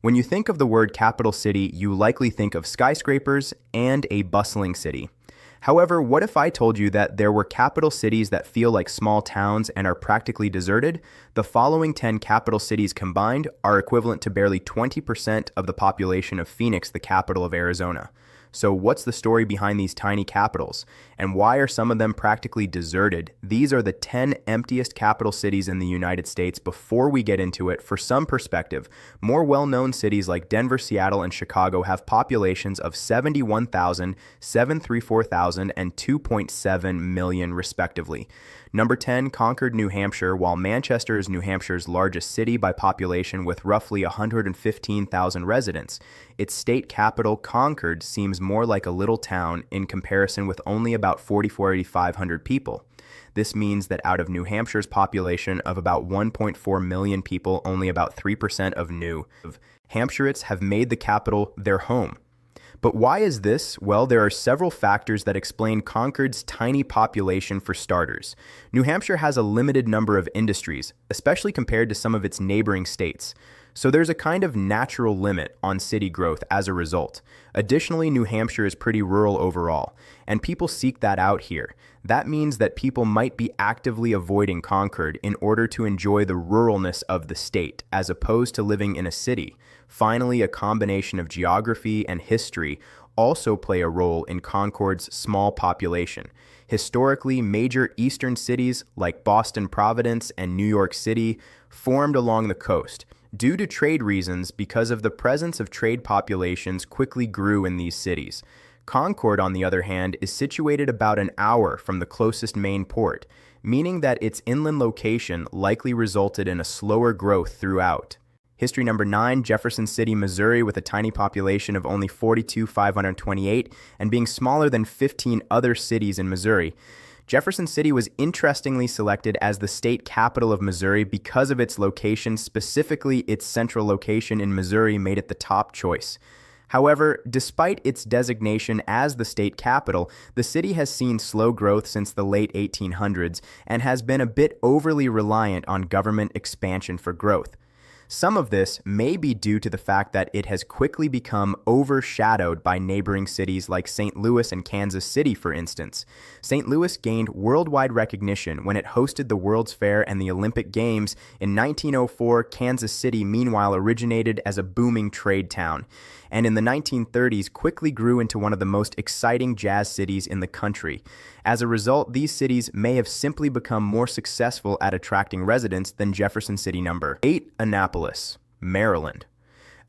When you think of the word capital city, you likely think of skyscrapers and a bustling city. However, what if I told you that there were capital cities that feel like small towns and are practically deserted? The following 10 capital cities combined are equivalent to barely 20% of the population of Phoenix, the capital of Arizona. So what's the story behind these tiny capitals? And why are some of them practically deserted? These are the 10 emptiest capital cities in the United States. Before we get into it, for some perspective, more well-known cities like Denver, Seattle, and Chicago have populations of 71,000, 734,000, and 2.7 million respectively. Number 10, Concord, New Hampshire. While Manchester is New Hampshire's largest city by population with roughly 115,000 residents, its state capital, Concord, seems more like a little town in comparison with only about 4,500 people. This means that out of New Hampshire's population of about 1.4 million people, only about 3% of New Hampshireites have made the capital their home. But why is this? Well, there are several factors that explain Concord's tiny population for starters. New Hampshire has a limited number of industries, especially compared to some of its neighboring states. So there's a kind of natural limit on city growth as a result. Additionally, New Hampshire is pretty rural overall, and people seek that out here. That means that people might be actively avoiding Concord in order to enjoy the ruralness of the state, as opposed to living in a city. Finally, a combination of geography and history also play a role in Concord's small population. Historically, major eastern cities like Boston, Providence, and New York City formed along the coast. Due to trade reasons, because of the presence of trade populations quickly grew in these cities. Concord, on the other hand, is situated about an hour from the closest main port, meaning that its inland location likely resulted in a slower growth throughout. History number 9, Jefferson City, Missouri, with a tiny population of only 42,528 and being smaller than 15 other cities in Missouri. Jefferson City was interestingly selected as the state capital of Missouri because of its location, specifically its central location in Missouri made it the top choice. However, despite its designation as the state capital, the city has seen slow growth since the late 1800s and has been a bit overly reliant on government expansion for growth. Some of this may be due to the fact that it has quickly become overshadowed by neighboring cities like St. Louis and Kansas City, for instance. St. Louis gained worldwide recognition when it hosted the World's Fair and the Olympic Games in 1904. Kansas City, meanwhile, originated as a booming trade town, and in the 1930s quickly grew into one of the most exciting jazz cities in the country. As a result, these cities may have simply become more successful at attracting residents than Jefferson City. Number 8, Annapolis, Maryland.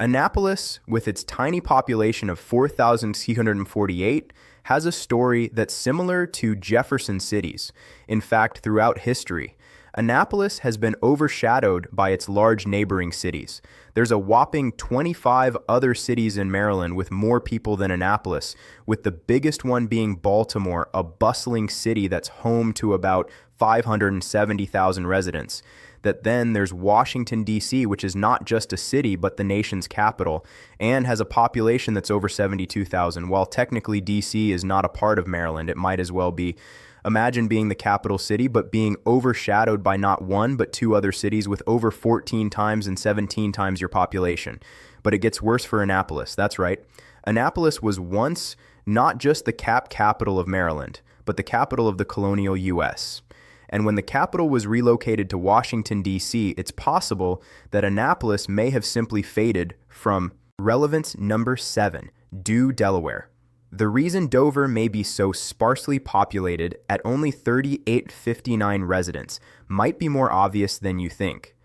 Annapolis, with its tiny population of 4,648, has a story that's similar to Jefferson City's. In fact, throughout history, Annapolis has been overshadowed by its large neighboring cities. There's a whopping 25 other cities in Maryland with more people than Annapolis, with the biggest one being Baltimore, a bustling city that's home to about 570,000 residents. Then there's Washington, D.C., which is not just a city, but the nation's capital, and has a population that's over 72,000. While technically D.C. is not a part of Maryland, it might as well be. Imagine being the capital city, but being overshadowed by not one, but two other cities with over 14 times and 17 times your population. But it gets worse for Annapolis. That's right. Annapolis was once not just the capital of Maryland, but the capital of the colonial U.S. And when the capital was relocated to Washington, D.C., it's possible that Annapolis may have simply faded from relevance. Number 7, Delaware. The reason Dover may be so sparsely populated at only 3,859 residents might be more obvious than you think.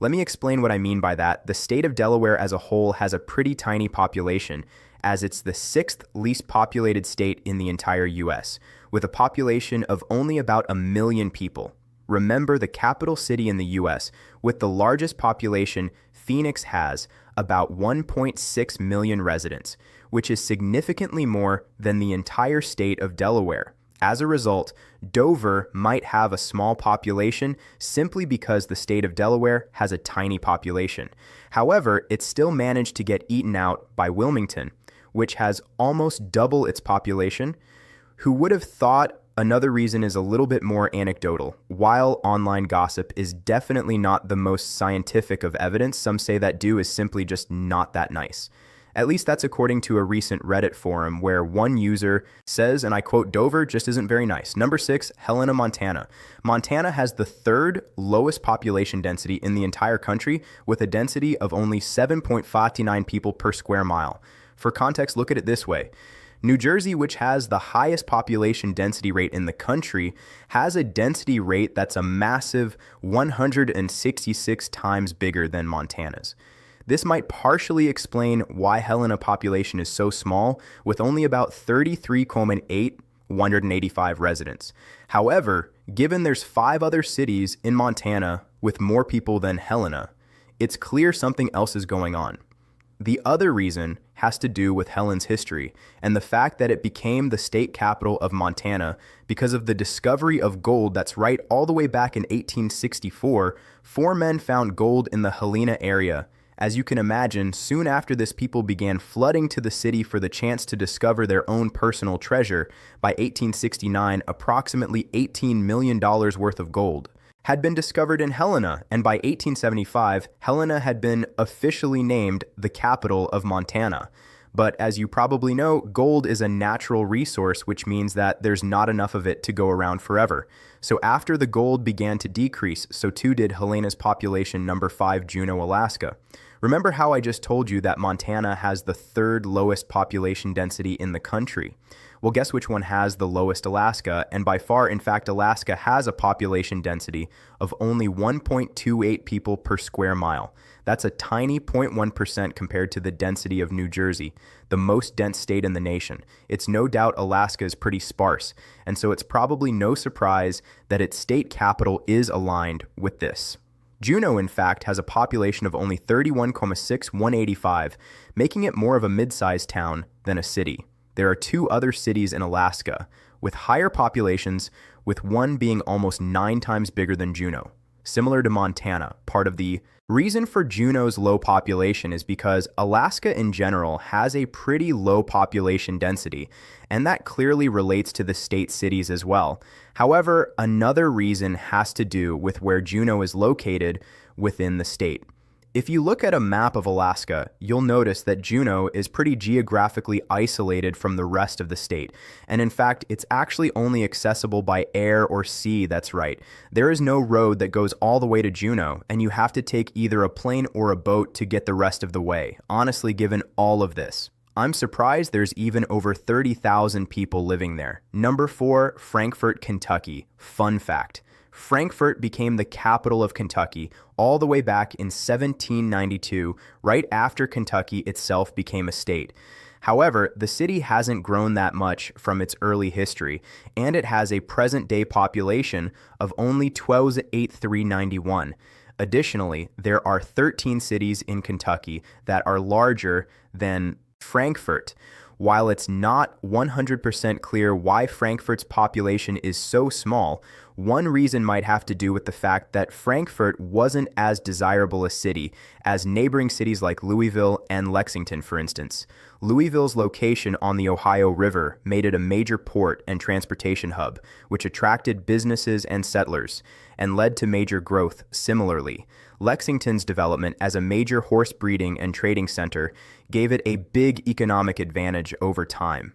Let me explain what I mean by that. The state of Delaware as a whole has a pretty tiny population, as it's the 6th least populated state in the entire U.S., with a population of only about 1 million people. Remember, the capital city in the U.S., with the largest population, Phoenix, has about 1.6 million residents, which is significantly more than the entire state of Delaware. As a result, Dover might have a small population simply because the state of Delaware has a tiny population. However, it still managed to get eaten out by Wilmington, which has almost double its population. Who would have thought Another reason is a little bit more anecdotal. While online gossip is definitely not the most scientific of evidence, some say that dew is simply just not that nice. At least that's according to a recent Reddit forum where one user says, and I quote, "Dover just isn't very nice." Number 6, Helena, Montana. Montana has the third lowest population density in the entire country with a density of only 7.59 people per square mile. For context, look at it this way. New Jersey, which has the highest population density rate in the country, has a density rate that's a massive 166 times bigger than Montana's. This might partially explain why Helena population is so small, with only about 33,885 residents. However, given there's 5 other cities in Montana with more people than Helena, it's clear something else is going on. The other reason has to do with Helena's history and the fact that it became the state capital of Montana because of the discovery of gold that's right all the way back in 1864. 4 men found gold in the Helena area. As you can imagine, soon after this, people began flooding to the city for the chance to discover their own personal treasure. By 1869, approximately $18 million worth of gold had been discovered in Helena, and by 1875, Helena had been officially named the capital of Montana. But as you probably know, gold is a natural resource, which means that there's not enough of it to go around forever. So after the gold began to decrease, so too did Helena's population. Number 5, Juneau, Alaska. Remember how I just told you that Montana has the third lowest population density in the country? Well, guess which one has the lowest? Alaska, and by far, in fact, Alaska has a population density of only 1.28 people per square mile. That's a tiny 0.1% compared to the density of New Jersey, the most dense state in the nation. It's no doubt Alaska is pretty sparse, and so it's probably no surprise that its state capital is aligned with this. Juneau, in fact, has a population of only 31,685, making it more of a mid-sized town than a city. There are 2 other cities in Alaska with higher populations, with one being almost 9 times bigger than Juneau. Similar to Montana, part of the reason for Juneau's low population is because Alaska in general has a pretty low population density, and that clearly relates to the state cities as well. However, another reason has to do with where Juneau is located within the state. If you look at a map of Alaska, you'll notice that Juneau is pretty geographically isolated from the rest of the state. And in fact, it's actually only accessible by air or sea, that's right. There is no road that goes all the way to Juneau, and you have to take either a plane or a boat to get the rest of the way. Honestly, given all of this, I'm surprised there's even over 30,000 people living there. Number 4, Frankfort, Kentucky. Fun fact. Frankfort became the capital of Kentucky all the way back in 1792, right after Kentucky itself became a state. However, the city hasn't grown that much from its early history, and it has a present-day population of only 12,891. Additionally, there are 13 cities in Kentucky that are larger than Frankfort. While it's not 100% clear why Frankfort's population is so small, one reason might have to do with the fact that Frankfort wasn't as desirable a city as neighboring cities like Louisville and Lexington, for instance. Louisville's location on the Ohio River made it a major port and transportation hub, which attracted businesses and settlers and led to major growth. Similarly, Lexington's development as a major horse breeding and trading center gave it a big economic advantage over time.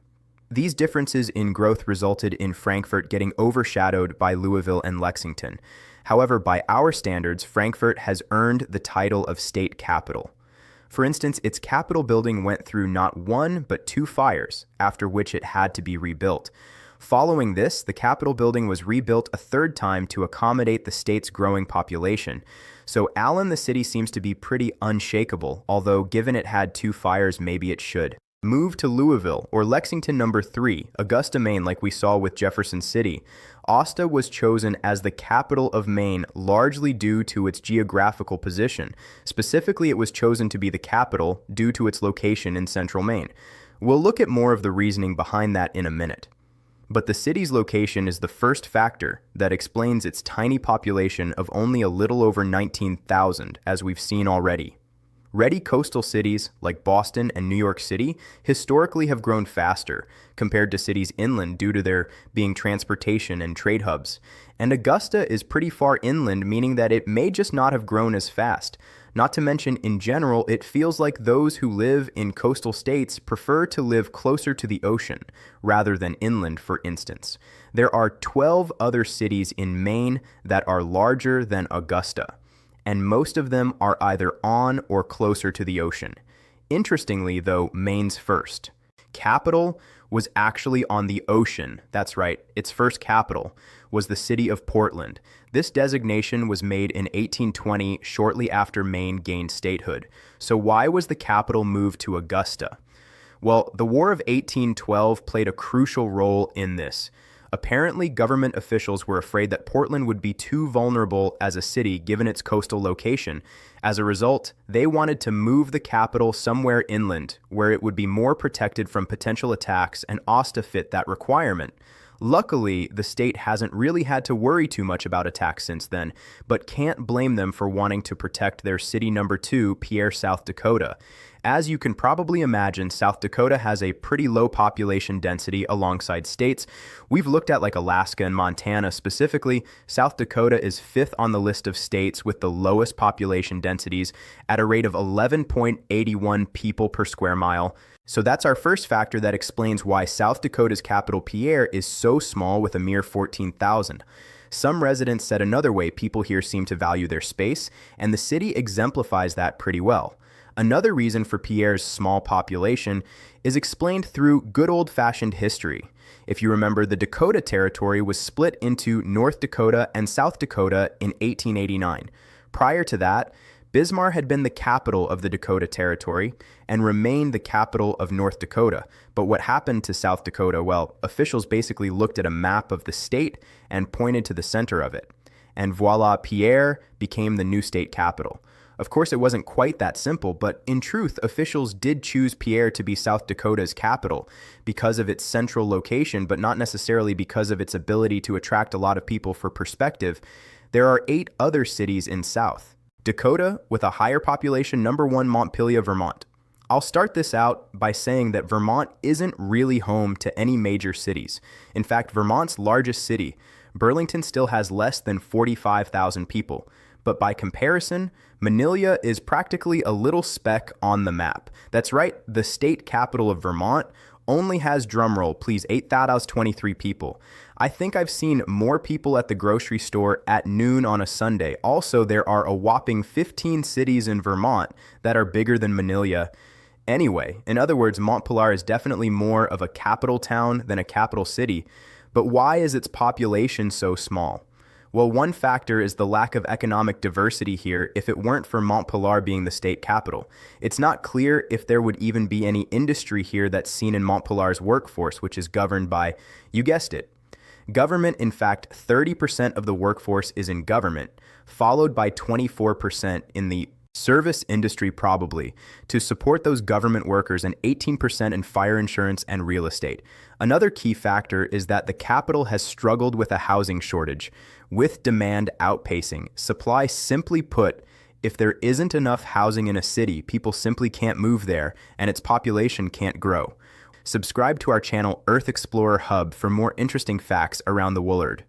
These differences in growth resulted in Frankfort getting overshadowed by Louisville and Lexington. However, by our standards, Frankfort has earned the title of state capital. For instance, its Capitol building went through not 1 but 2 fires, after which it had to be rebuilt. Following this, the Capitol building was rebuilt a 3rd time to accommodate the state's growing population. So Allen, the city, seems to be pretty unshakable, although given it had 2 fires, maybe it should. Move to Louisville, or Lexington. Number 3, Augusta, Maine, like we saw with Jefferson City. Augusta was chosen as the capital of Maine largely due to its geographical position. Specifically, it was chosen to be the capital due to its location in central Maine. We'll look at more of the reasoning behind that in a minute. But the city's location is the first factor that explains its tiny population of only a little over 19,000, as we've seen already. Ready coastal cities like Boston and New York City historically have grown faster compared to cities inland due to their being transportation and trade hubs. And Augusta is pretty far inland, meaning that it may just not have grown as fast. Not to mention, in general, it feels like those who live in coastal states prefer to live closer to the ocean rather than inland, for instance. There are 12 other cities in Maine that are larger than Augusta, and most of them are either on or closer to the ocean. Interestingly, though, Maine's first capital was actually on the ocean. That's right, its first capital was the city of Portland. This designation was made in 1820, shortly after Maine gained statehood. So why was the capital moved to Augusta? Well, the War of 1812 played a crucial role in this. Apparently, government officials were afraid that Portland would be too vulnerable as a city given its coastal location. As a result, they wanted to move the capital somewhere inland, where it would be more protected from potential attacks, and Augusta fit that requirement. Luckily, the state hasn't really had to worry too much about attacks since then, but can't blame them for wanting to protect their city number 2, Pierre, South Dakota. As you can probably imagine, South Dakota has a pretty low population density alongside states. We've looked at like Alaska and Montana specifically. South Dakota is 5th on the list of states with the lowest population densities at a rate of 11.81 people per square mile. So that's our first factor that explains why South Dakota's capital, Pierre, is so small with a mere 14,000. Some residents said another way people here seem to value their space, and the city exemplifies that pretty well. Another reason for Pierre's small population is explained through good old-fashioned history. If you remember, the Dakota Territory was split into North Dakota and South Dakota in 1889. Prior to that, Bismarck had been the capital of the Dakota Territory and remained the capital of North Dakota. But what happened to South Dakota? Well, officials basically looked at a map of the state and pointed to the center of it. And voila, Pierre became the new state capital. Of course, it wasn't quite that simple, but in truth, officials did choose Pierre to be South Dakota's capital because of its central location, but not necessarily because of its ability to attract a lot of people for perspective. There are 8 other cities in South Dakota with a higher population, number 1, Montpelier, Vermont. I'll start this out by saying that Vermont isn't really home to any major cities. In fact, Vermont's largest city, Burlington, still has less than 45,000 people. But by comparison, Manila is practically a little speck on the map. That's right, the state capital of Vermont only has, drumroll please, 8,023 people. I think I've seen more people at the grocery store at noon on a Sunday. Also, there are a whopping 15 cities in Vermont that are bigger than Manila. Anyway, in other words, Montpelier is definitely more of a capital town than a capital city. But why is its population so small? Well, one factor is the lack of economic diversity here if it weren't for Montpelier being the state capital. It's not clear if there would even be any industry here that's seen in Montpelier's workforce, which is governed by, you guessed it, government. In fact, 30% of the workforce is in government, followed by 24% in the service industry, probably, to support those government workers, and 18% in fire insurance and real estate. Another key factor is that the capital has struggled with a housing shortage, with demand outpacing supply. Simply put, if there isn't enough housing in a city, people simply can't move there, and its population can't grow. Subscribe to our channel Earth Explorer Hub for more interesting facts around the Woolard.